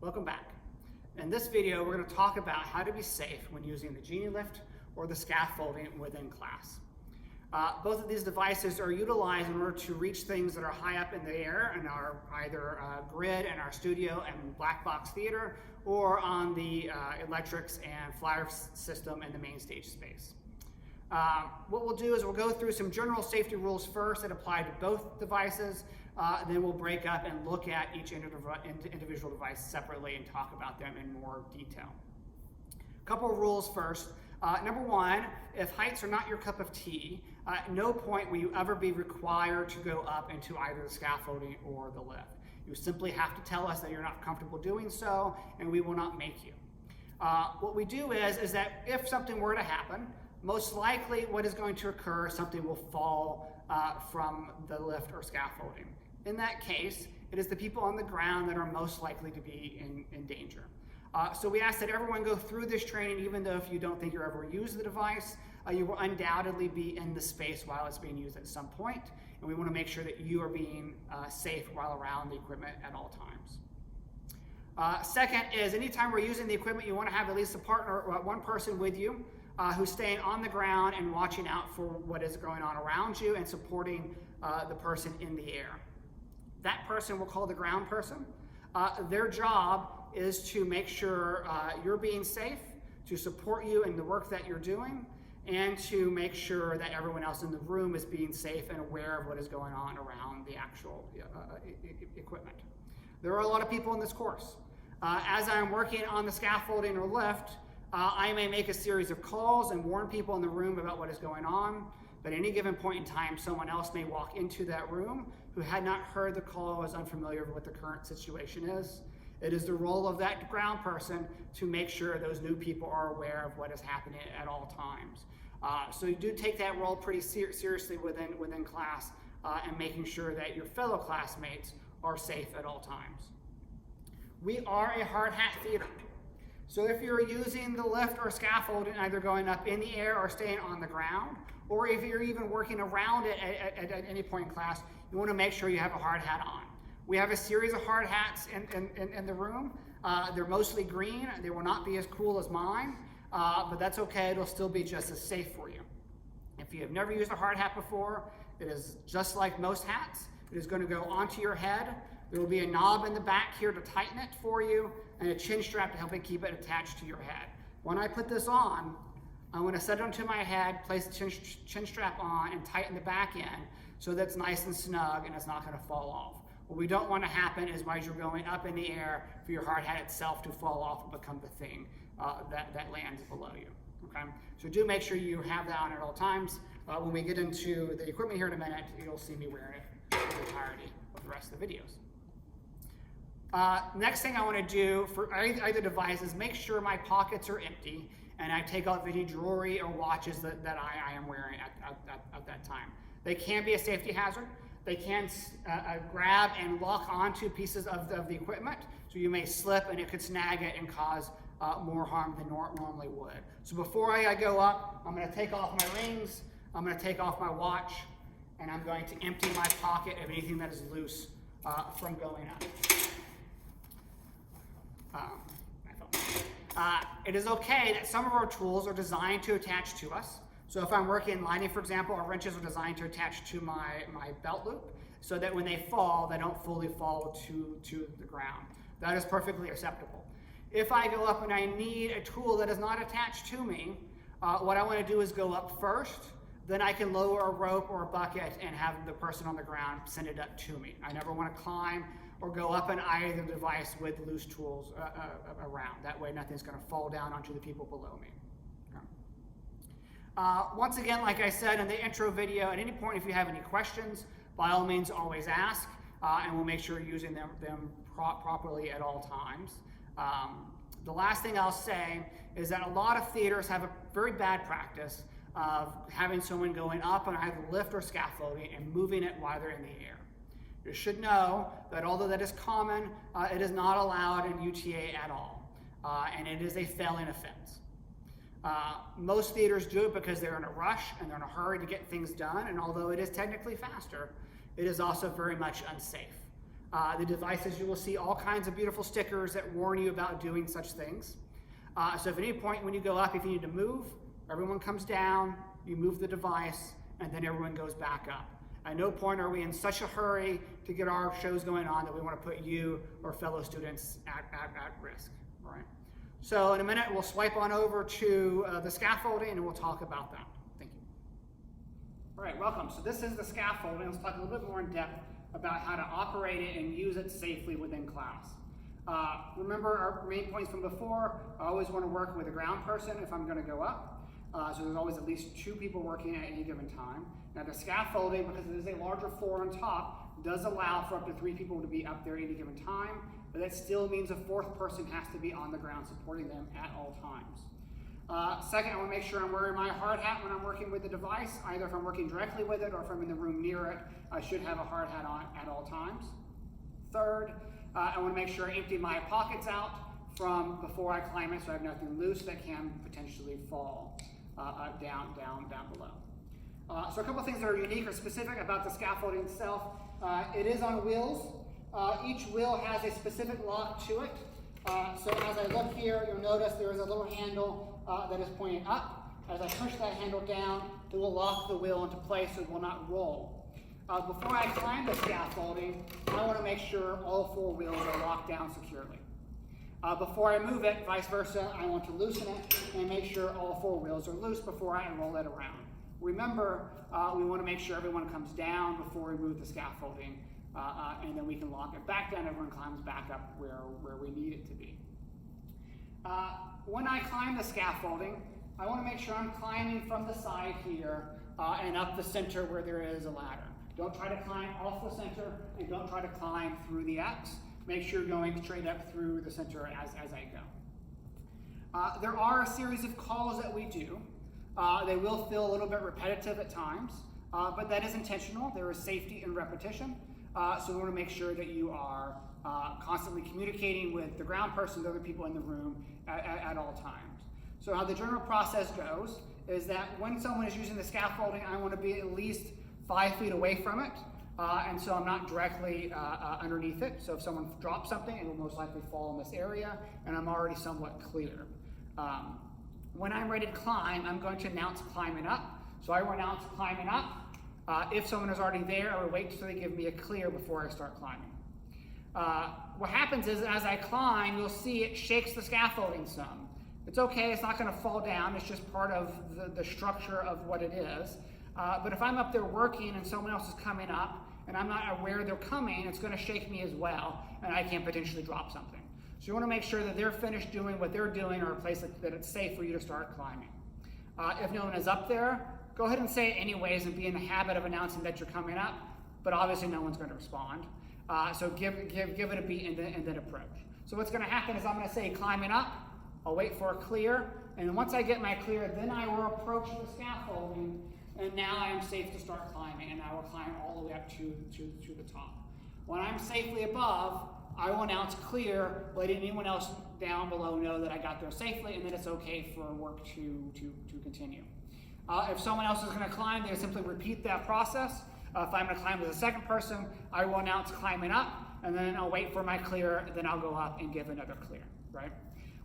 Welcome back. In this video, we're going to talk about how to be safe when using the genie lift or the scaffolding within class. Both of these devices are utilized in order to reach things that are high up in the air in our either grid in our studio and black box theater, or on the electrics and flyer system in the main stage space. What we'll do is we'll go through some general safety rules first that apply to both devices. Then we'll break up and look at each individual device separately and talk about them in more detail. A couple of rules first. Number one, if heights are not your cup of tea, at no point will you ever be required to go up into either the scaffolding or the lift. You simply have to tell us that you're not comfortable doing so, and we will not make you. What we do is that if something were to happen, most likely what is going to occur is something will fall from the lift or scaffolding. In that case, it is the people on the ground that are most likely to be in danger. So we ask that everyone go through this training, even though if you don't think you'll ever use the device, you will undoubtedly be in the space while it's being used at some point, and we want to make sure that you are being safe while around the equipment at all times. Second is anytime we're using the equipment, you want to have at least a partner or one person with you who's staying on the ground and watching out for what is going on around you and supporting the person in the air. That person we'll call the ground person. Their job is to make sure you're being safe, to support you in the work that you're doing, and to make sure that everyone else in the room is being safe and aware of what is going on around the actual equipment. There are a lot of people in this course. As I'm working on the scaffolding or lift, I may make a series of calls and warn people in the room about what is going on, but at any given point in time, someone else may walk into that room who had not heard the call, is unfamiliar with what the current situation is. It is the role of that ground person to make sure those new people are aware of what is happening at all times. So you do take that role pretty seriously within class and making sure that your fellow classmates are safe at all times. We are a hard hat theater. So if you're using the lift or scaffolding, either going up in the air or staying on the ground, or if you're even working around it at any point in class, you want to make sure you have a hard hat on. We have a series of hard hats in the room. They're mostly green. They will not be as cool as mine, but that's okay. It'll still be just as safe for you. If you have never used a hard hat before, it is just like most hats. It is going to go onto your head. There will be a knob in the back here to tighten it for you, and a chin strap to help it keep it attached to your head. When I put this on, I'm going to set it onto my head, place the chin strap on, and tighten the back end so that it's nice and snug and it's not going to fall off. What we don't want to happen is while you're going up in the air for your hard hat itself to fall off and become the thing that lands below you. Okay? So do make sure you have that on at all times. When we get into the equipment here in a minute, you'll see me wearing it for the entirety of the rest of the videos. Next thing I want to do for either device is make sure my pockets are empty and I take out any jewelry or watches that I am wearing at that time. They can be a safety hazard. They can grab and lock onto pieces of the equipment, so you may slip and it could snag it and cause more harm than normally would. So before I go up, I'm going to take off my rings, I'm going to take off my watch, and I'm going to empty my pocket of anything that is loose from going up. It is okay that some of our tools are designed to attach to us. So if I'm working in lining, for example, our wrenches are designed to attach to my belt loop so that when they fall, they don't fully fall to the ground. That is perfectly acceptable. If I go up and I need a tool that is not attached to me, what I want to do is go up first, then I can lower a rope or a bucket and have the person on the ground send it up to me. I never want to climb or go up in either device with loose tools around. That way nothing's going to fall down onto the people below me. Once again, like I said in the intro video, at any point if you have any questions, by all means always ask, and we'll make sure you're using them properly at all times. The last thing I'll say is that a lot of theaters have a very bad practice of having someone going up on either lift or scaffolding and moving it while they're in the air. You should know that although that is common, it is not allowed in UTA at all, and it is a failing offense. Most theaters do it because they're in a rush and they're in a hurry to get things done, and although it is technically faster, it is also very much unsafe. The devices, you will see all kinds of beautiful stickers that warn you about doing such things. So if at any point when you go up, if you need to move, everyone comes down, you move the device, and then everyone goes back up. At no point are we in such a hurry to get our shows going on that we want to put you or fellow students at risk, all right? So in a minute, we'll swipe on over to the scaffolding and we'll talk about that. Thank you. All right, welcome. So this is the scaffolding. Let's talk a little bit more in depth about how to operate it and use it safely within class. Remember our main points from before. I always want to work with a ground person if I'm going to go up. So there's always at least 2 people working at any given time. Now the scaffolding, because it is a larger floor on top, does allow for up to 3 people to be up there at any given time, but that still means a 4th person has to be on the ground supporting them at all times. Second, I want to make sure I'm wearing my hard hat when I'm working with the device. Either if I'm working directly with it or if I'm in the room near it, I should have a hard hat on at all times. Third, I want to make sure I empty my pockets out from before I climb it so I have nothing loose that can potentially fall down below. So a couple of things that are unique or specific about the scaffolding itself. It is on wheels. Each wheel has a specific lock to it. So as I look here, you'll notice there is a little handle that is pointing up. As I push that handle down, it will lock the wheel into place so it will not roll. Before I climb the scaffolding, I want to make sure all 4 wheels are locked down securely. Before I move it, vice versa, I want to loosen it and make sure all 4 wheels are loose before I roll it around. Remember, we want to make sure everyone comes down before we move the scaffolding, and then we can lock it back down. Everyone climbs back up where we need it to be. When I climb the scaffolding, I want to make sure I'm climbing from the side here and up the center where there is a ladder. Don't try to climb off the center, and don't try to climb through the X. Make sure you're going straight up through the center as I go. There are a series of calls that we do. They will feel a little bit repetitive at times, but that is intentional. There is safety in repetition. So we want to make sure that you are constantly communicating with the ground person, the other people in the room at all times. So how the general process goes is that when someone is using the scaffolding, I want to be at least 5 feet away from it. And so I'm not directly underneath it. So if someone drops something, it will most likely fall in this area, and I'm already somewhat clear. When I'm ready to climb, I'm going to announce climbing up. So I will announce climbing up. If someone is already there, I will wait until they give me a clear before I start climbing. What happens is as I climb, you'll see it shakes the scaffolding some. It's okay, it's not going to fall down. It's just part of the structure of what it is. But if I'm up there working and someone else is coming up and I'm not aware they're coming, it's going to shake me as well, and I can potentially drop something. So you want to make sure that they're finished doing what they're doing or a place that it's safe for you to start climbing. If no one is up there, go ahead and say it anyways and be in the habit of announcing that you're coming up, but obviously no one's going to respond. So give it a beat and then approach. So what's going to happen is I'm going to say climbing up, I'll wait for a clear, and once I get my clear, then I will approach the scaffolding, and now I am safe to start climbing, and I will climb all the way up to the top. When I'm safely above, I will announce clear, letting anyone else down below know that I got there safely, and then it's okay for work to continue. If someone else is going to climb, they simply repeat that process. If I'm going to climb as a second person, I will announce climbing up, and then I'll wait for my clear, then I'll go up and give another clear, right?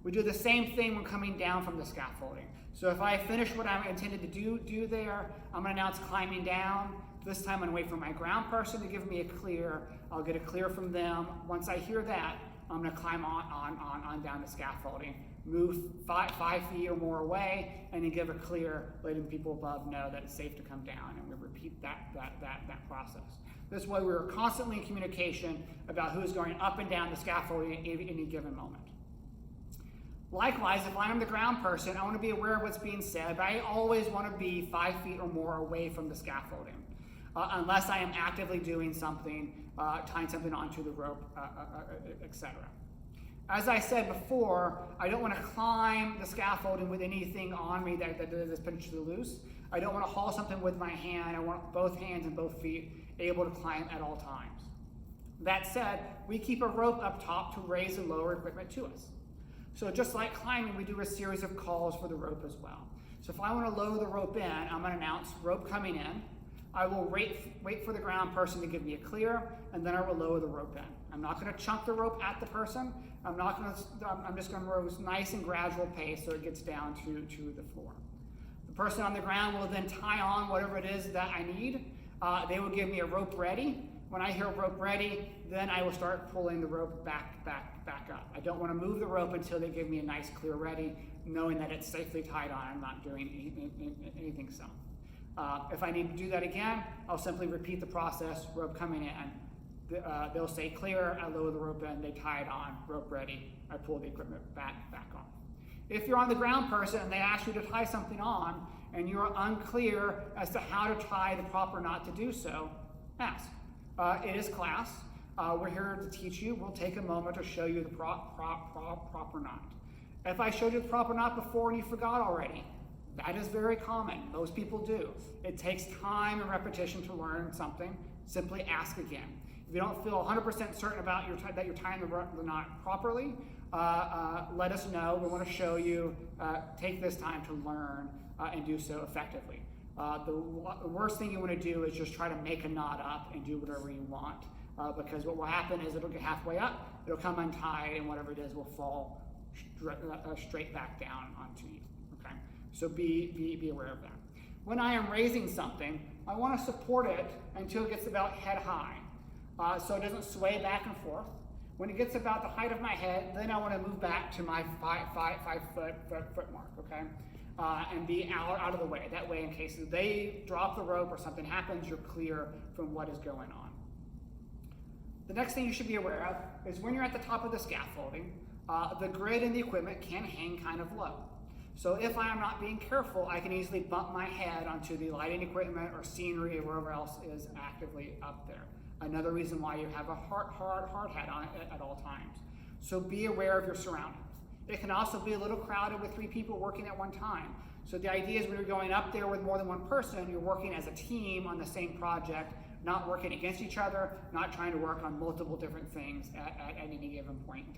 We do the same thing when coming down from the scaffolding. So if I finish what I intended to do there, I'm going to announce climbing down. This time I'm going to wait for my ground person to give me a clear. I'll get a clear from them. Once I hear that, I'm going to climb on down the scaffolding, move 5 feet or more away, and then give a clear, letting people above know that it's safe to come down, and we repeat that process. This way we're constantly in communication about who's going up and down the scaffolding at any given moment. Likewise, if I'm the ground person, I want to be aware of what's being said, but I always want to be 5 feet or more away from the scaffolding, unless I am actively doing something, tying something onto the rope, etc. As I said before, I don't want to climb the scaffolding with anything on me that is potentially loose. I don't want to haul something with my hand. I want both hands and both feet able to climb at all times. That said, we keep a rope up top to raise and lower equipment to us. So just like climbing, we do a series of calls for the rope as well. So if I want to lower the rope in, I'm going to announce rope coming in. I will wait for the ground person to give me a clear, and then I will lower the rope in. I'm not going to chunk the rope at the person. I'm just going to row nice and gradual pace so it gets down to the floor. The person on the ground will then tie on whatever it is that I need. They will give me a rope ready. When I hear rope ready, then I will start pulling the rope back up. I don't want to move the rope until they give me a nice clear ready, knowing that it's safely tied on. I'm not doing anything so. If I need to do that again, I'll simply repeat the process, rope coming in. They'll say clear, I lower the rope in, they tie it on, rope ready, I pull the equipment back off. If you're on the ground person and they ask you to tie something on and you're unclear as to how to tie the proper knot to do so, ask. It is class. We're here to teach you. We'll take a moment to show you the proper knot. If I showed you the proper knot before and you forgot already, that is very common. Most people do. It takes time and repetition to learn something. Simply ask again. If you don't feel 100% certain about that you're tying the knot properly, let us know. We want to show you. Take this time to learn and do so effectively. The worst thing you want to do is just try to make a knot up and do whatever you want, because what will happen is it'll get halfway up, it'll come untied, and whatever it is will fall straight back down onto you. Okay, so be aware of that. When I am raising something, I want to support it until it gets about head high, so it doesn't sway back and forth. When it gets about the height of my head, then I want to move back to my 5 foot mark. Okay. And be out of the way. That way, in case they drop the rope or something happens, you're clear from what is going on. The next thing you should be aware of is when you're at the top of the scaffolding, the grid and the equipment can hang kind of low. So if I am not being careful, I can easily bump my head onto the lighting equipment or scenery or wherever else is actively up there. Another reason why you have a hard hat on at all times. So be aware of your surroundings. It can also be a little crowded with 3 people working at one time. So the idea is when you're going up there with more than one person, you're working as a team on the same project, not working against each other, not trying to work on multiple different things at any given point in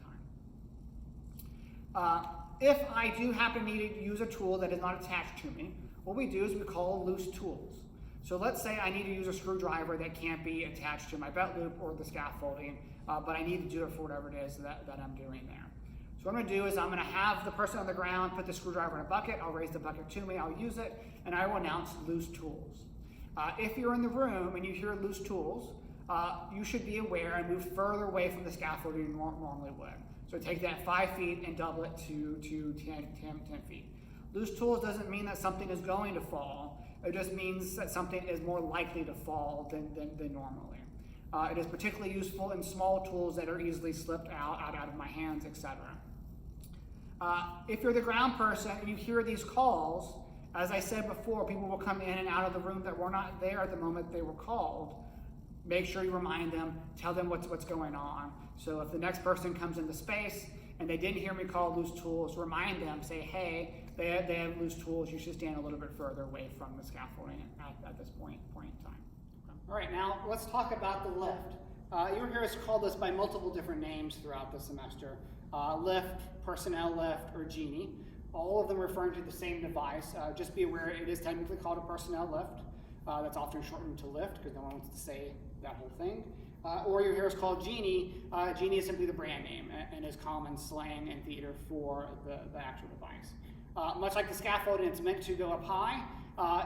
time. If I do happen to need to use a tool that is not attached to me, what we do is we call loose tools. So let's say I need to use a screwdriver that can't be attached to my belt loop or the scaffolding, but I need to do it for whatever it is that I'm doing there. So what I'm going to do is I'm going to have the person on the ground put the screwdriver in a bucket. I'll raise the bucket to me, I'll use it, and I will announce loose tools. If you're in the room and you hear loose tools, you should be aware and move further away from the scaffolding than you normally would. So take that 5 feet and double it to 10 feet. Loose tools doesn't mean that something is going to fall. It just means that something is more likely to fall than normally. It is particularly useful in small tools that are easily slipped out of my hands, etc. If you're the ground person and you hear these calls, as I said before, people will come in and out of the room that were not there at the moment they were called. Make sure you remind them, tell them what's going on. So if the next person comes into space and they didn't hear me call loose tools, remind them, say, hey, they have loose tools, you should stand a little bit further away from the scaffolding at this point in time. Okay. All right, now let's talk about the lift. You'll hear us call this by multiple different names throughout the semester. Lift, personnel lift, or genie. All of them referring to the same device. Just be aware it is technically called a personnel lift. That's often shortened to lift because no one wants to say that whole thing. Or you'll hear us called genie. Genie is simply the brand name and is common slang in theater for the actual device. Much like the scaffolding, it's meant to go up high.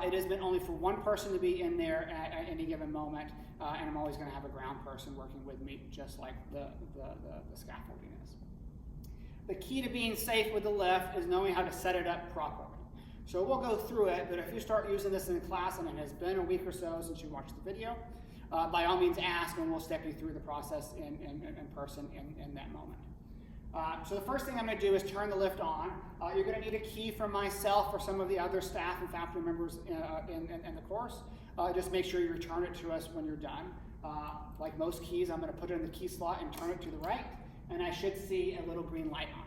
It is meant only for one person to be in there at any given moment, and I'm always going to have a ground person working with me, just like the scaffolding is. The key to being safe with the lift is knowing how to set it up properly. So we'll go through it, but if you start using this in class and it has been a week or so since you watched the video, by all means ask and we'll step you through the process in person in that moment. So the first thing I'm going to do is turn the lift on. You're going to need a key from myself or some of the other staff and faculty members in the course. Just make sure you return it to us when you're done. Like most keys, I'm going to put it in the key slot and turn it to the right, and I should see a little green light on.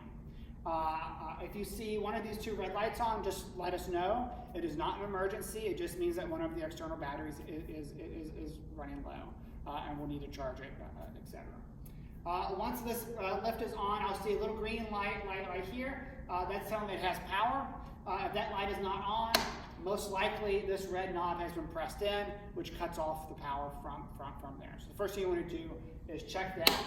If you see one of these 2 red lights on, just let us know. It is not an emergency. It just means that one of the external batteries is running low, and we'll need to charge it, etc. Once this lift is on, I'll see a little green light right here. That's telling me it has power. If that light is not on, most likely this red knob has been pressed in, which cuts off the power from there. So the first thing you want to do is check that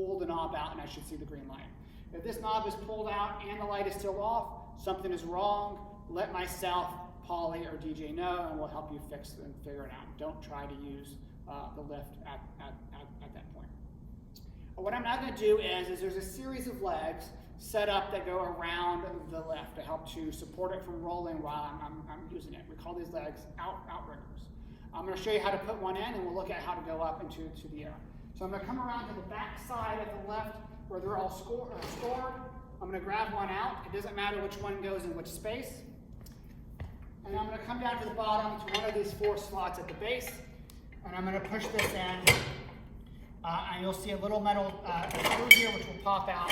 pull the knob out and I should see the green light. If this knob is pulled out and the light is still off, something is wrong. Let myself, Polly, or DJ know, and we'll help you fix and figure it out. Don't try to use the lift at that point. What I'm now going to do is there's a series of legs set up that go around the lift to help to support it from rolling while I'm using it. We call these legs outriggers. I'm going to show you how to put one in, and we'll look at how to go up into the air. So I'm going to come around to the back side of the lift where they're all stored. I'm going to grab one out. It doesn't matter which one goes in which space. And I'm going to come down to the bottom to one of these 4 slots at the base, and I'm going to push this in. And you'll see a little metal screw here which will pop out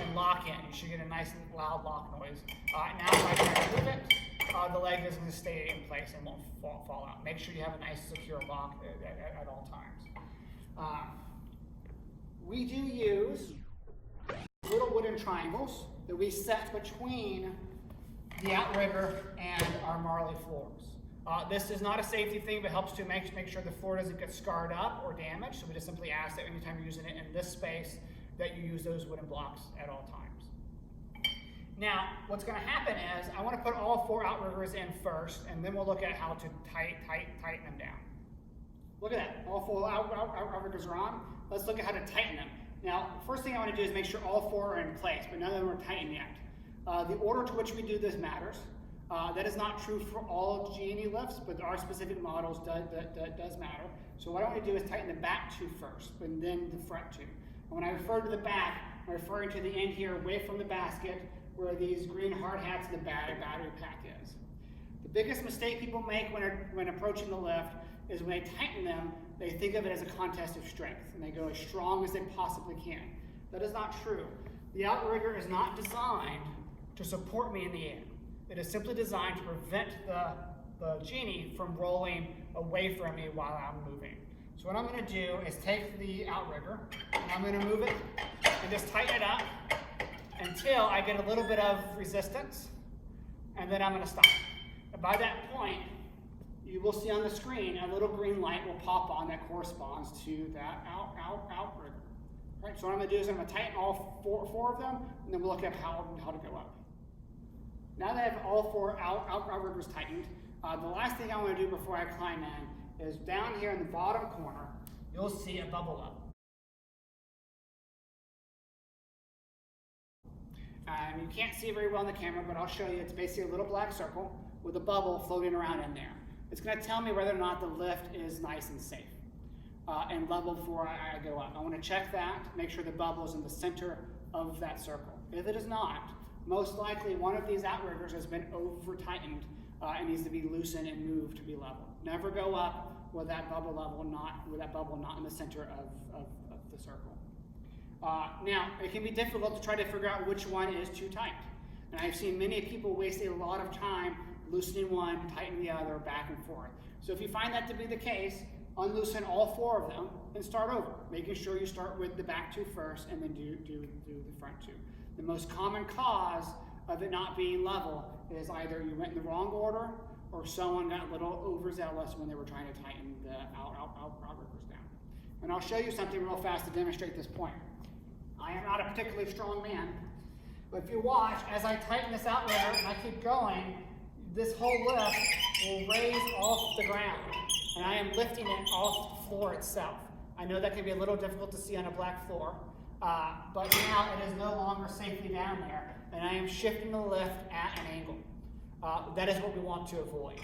and lock in. You should get a nice loud lock noise. Now if I try to move it, the leg is going to stay in place and won't fall out. Make sure you have a nice secure lock at all times. We do use little wooden triangles that we set between the outrigger and our Marley floors. This is not a safety thing, but helps to make sure the floor doesn't get scarred up or damaged. So we just simply ask that anytime you're using it in this space that you use those wooden blocks at all times. Now, what's going to happen is I want to put all 4 outriggers in first, and then we'll look at how to tighten them down. Look at that. All 4 outriggers are on. Let's look at how to tighten them. Now, first thing I want to do is make sure all 4 are in place, but none of them are tightened yet. The order to which we do this matters. That is not true for all G&E lifts, but our specific models does matter. So what I want to do is tighten the back 2 first, and then the front 2. And when I refer to the back, I'm referring to the end here away from the basket where these green hard hats in the battery pack is. The biggest mistake people make when approaching the lift is when they tighten them, they think of it as a contest of strength, and they go as strong as they possibly can. That is not true. The outrigger is not designed to support me in the air. It is simply designed to prevent the genie from rolling away from me while I'm moving. So what I'm going to do is take the outrigger, and I'm going to move it and just tighten it up until I get a little bit of resistance, and then I'm going to stop. And by that point, you will see on the screen a little green light will pop on that corresponds to that outrigger. Right, so what I'm going to do is I'm going to tighten all four of them, and then we'll look at how to go up. Now that I have all 4 outriggers tightened, the last thing I want to do before I climb in is down here in the bottom corner, you'll see a bubble up. You can't see it very well in the camera, but I'll show you. It's basically a little black circle with a bubble floating around in there. It's going to tell me whether or not the lift is nice and safe and level before I go up. I want to check that, make sure the bubble is in the center of that circle. If it is not, most likely one of these outriggers has been over-tightened and needs to be loosened and moved to be level. Never go up with that bubble not in the center of the circle. Now, it can be difficult to try to figure out which one is too tight. And I've seen many people waste a lot of time loosening one, tightening the other, back and forth. So if you find that to be the case, unloosen all 4 of them and start over, making sure you start with the back 2 first and then do the front 2. The most common cause of it not being level is either you went in the wrong order or someone got a little overzealous when they were trying to tighten the outriggers down. And I'll show you something real fast to demonstrate this point. I am not a particularly strong man, but if you watch, as I tighten this outrigger and I keep going, this whole lift will raise off the ground, and I am lifting it off the floor itself. I know that can be a little difficult to see on a black floor, but now it is no longer safely down there, and I am shifting the lift at an angle. That is what we want to avoid.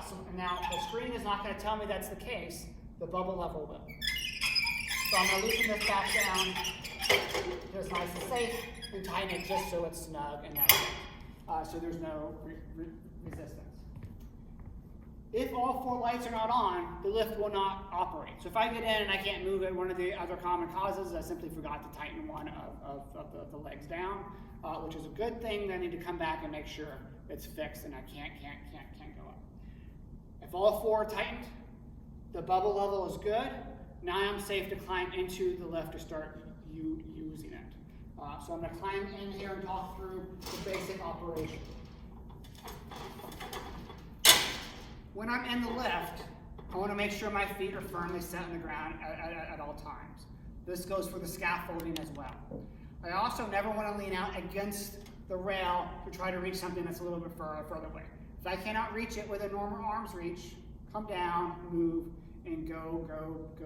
So now the screen is not going to tell me that's the case, the bubble level will. So I'm going to loosen this back down, just nice and safe, and tighten it just so it's snug and that's it. So there's no resistance. If all 4 lights are not on, the lift will not operate. So if I get in and I can't move it, one of the other common causes is I simply forgot to tighten one of the legs down, which is a good thing. Then I need to come back and make sure it's fixed and I can't go up. If all 4 are tightened, the bubble level is good. Now I'm safe to climb into the lift to start using it. So I'm going to climb in here and talk through the basic operation. When I'm in the lift, I want to make sure my feet are firmly set on the ground at all times. This goes for the scaffolding as well. I also never want to lean out against the rail to try to reach something that's a little bit further away. If I cannot reach it with a normal arm's reach, come down, move, and go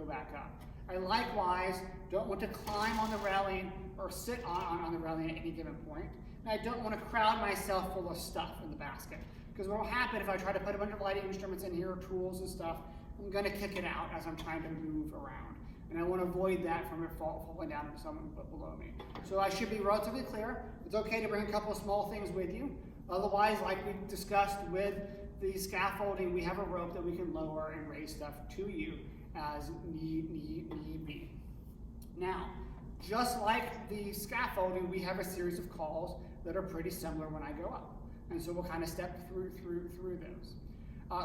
back up. I likewise don't want to climb on the railing or sit on the railing at any given point. And I don't want to crowd myself full of stuff in the basket. Because what will happen if I try to put a bunch of lighting instruments in here, tools and stuff, I'm going to kick it out as I'm trying to move around. And I want to avoid that from it falling down into someone below me. So I should be relatively clear. It's okay to bring a couple of small things with you. Otherwise, like we discussed with the scaffolding, we have a rope that we can lower and raise stuff to you as need be. Now, just like the scaffolding, we have a series of calls that are pretty similar when I go up. And so we'll kind of step through those.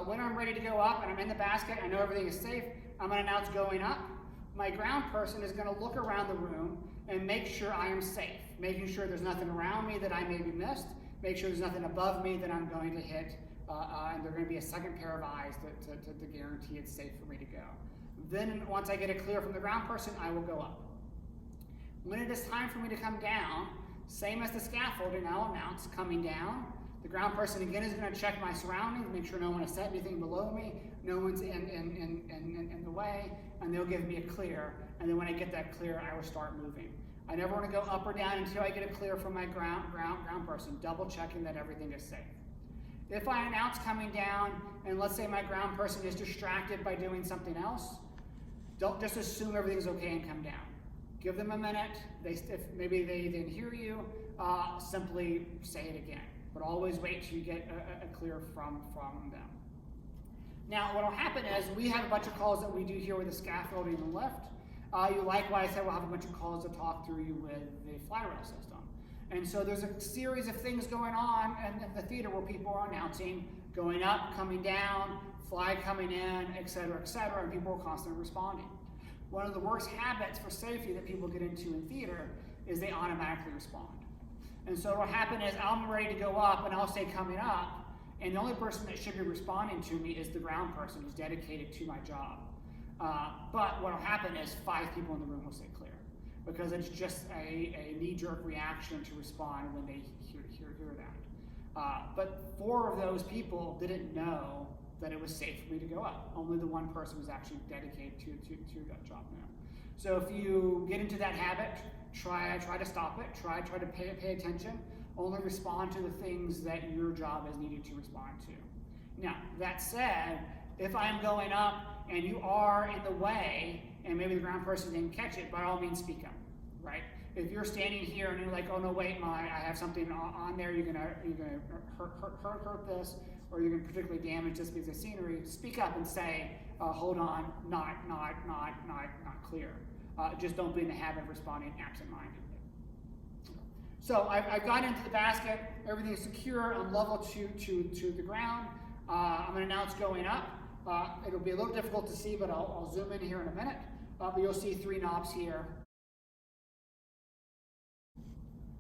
When I'm ready to go up and I'm in the basket, I know everything is safe, I'm going to announce going up. My ground person is going to look around the room and make sure I am safe, making sure there's nothing around me that I may be missed, make sure there's nothing above me that I'm going to hit, and there's going to be a second pair of eyes to guarantee it's safe for me to go. Then once I get it clear from the ground person, I will go up. When it is time for me to come down, same as the scaffolding, I'll announce coming down. The ground person again is going to check my surroundings, make sure no one has set anything below me, no one's in the way, and they'll give me a clear. And then when I get that clear, I will start moving. I never want to go up or down until I get a clear from my ground person, double checking that everything is safe. If I announce coming down, and let's say my ground person is distracted by doing something else, don't just assume everything's okay and come down. Give them a minute. If maybe they didn't hear you, simply say it again. But always wait till you get a clear from them. Now, what will happen is we have a bunch of calls that we do here with the scaffolding on the left. You likewise will have a bunch of calls to talk through you with the fly rail system. And so there's a series of things going on in the theater where people are announcing going up, coming down, fly coming in, et cetera, and people are constantly responding. One of the worst habits for safety that people get into in theater is they automatically respond. And so what will happen is I'm ready to go up and I'll say coming up, and the only person that should be responding to me is the ground person who's dedicated to my job. But what will happen is 5 people in the room will say clear, because it's just a knee-jerk reaction to respond when they hear that. But 4 of those people didn't know that it was safe for me to go up. Only the one person was actually dedicated to that job now. So if you get into that habit, try to stop it, try to pay attention, only respond to the things that your job is needed to respond to. Now, that said, if I'm going up and you are in the way, and maybe the ground person didn't catch it, by all means speak up, right? If you're standing here and you're like, oh no, wait, I have something on there, you're gonna hurt this, or you're gonna particularly damage this piece of scenery, speak up and say, hold on, not clear. Just don't be in the habit of responding absent-mindedly. So I've got into the basket, everything is secure, I'm level to the ground. I'm gonna announce going up. It'll be a little difficult to see, but I'll zoom in here in a minute. But you'll see 3 knobs here.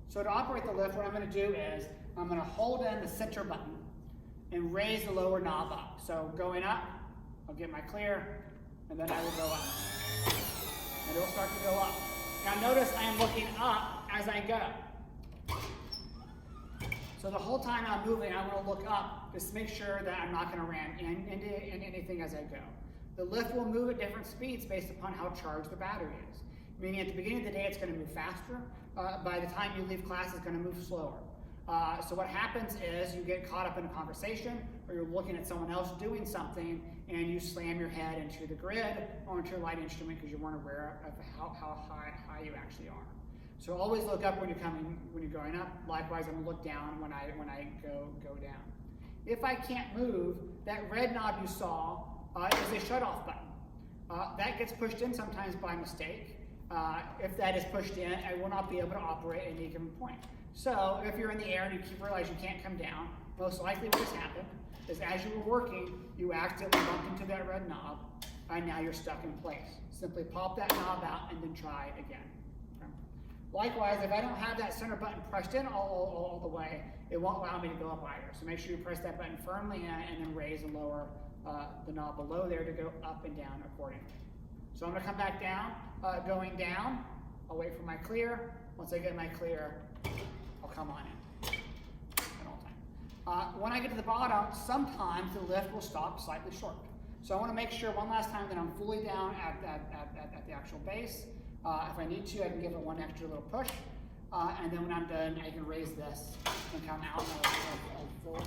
So to operate the lift, what I'm going to do is I'm going to hold in the center button and raise the lower knob up. So going up, I'll get my clear, and then I will go up. And it will start to go up. Now notice I am looking up as I go. So the whole time I'm moving, I want to look up just to make sure that I'm not going to ram into anything as I go. The lift will move at different speeds based upon how charged the battery is. Meaning at the beginning of the day, it's going to move faster. By the time you leave class, it's going to move slower. So what happens is you get caught up in a conversation, or you're looking at someone else doing something, and you slam your head into the grid or into a light instrument because you weren't aware of how high you actually are. So always look up when you're going up. Likewise, I'm going to look down when I go down. If I can't move, that red knob you saw is a shut-off button. That gets pushed in sometimes by mistake. If that is pushed in, I will not be able to operate at any given point. So if you're in the air and you realize you can't come down, most likely what has happened is as you were working, you accidentally bumped into that red knob, and now you're stuck in place. Simply pop that knob out and then try again. Okay? Likewise, if I don't have that center button pressed in all the way, it won't allow me to go up either. So make sure you press that button firmly in and then raise and lower the knob below there to go up and down accordingly. So I'm going to come back down, going down. I'll wait for my clear. Once I get my clear, I'll come on in at all time. When I get to the bottom, sometimes the lift will stop slightly short. So I want to make sure one last time that I'm fully down at the actual base. If I need to, I can give it one extra little push. And then when I'm done, I can raise this and come out of full.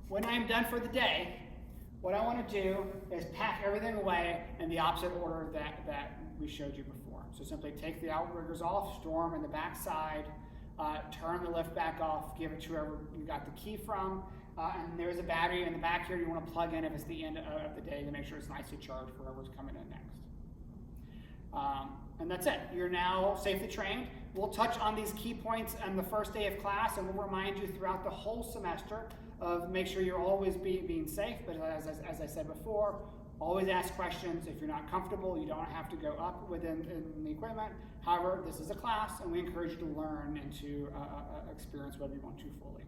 When I'm done for the day, what I want to do is pack everything away in the opposite order that we showed you before. So simply take the outriggers off, store them in the back side, turn the lift back off, give it to whoever you got the key from, and there's a battery in the back here you want to plug in if it's the end of the day to make sure it's nicely charged for whoever's coming in next. And that's it. You're now safely trained. We'll touch on these key points on the first day of class, and we'll remind you throughout the whole semester of make sure you're always being safe. But as I said before, always ask questions. If you're not comfortable, you don't have to go up within the equipment. However, this is a class, and we encourage you to learn and to experience whether you want to fully.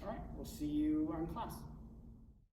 All right, we'll see you in class.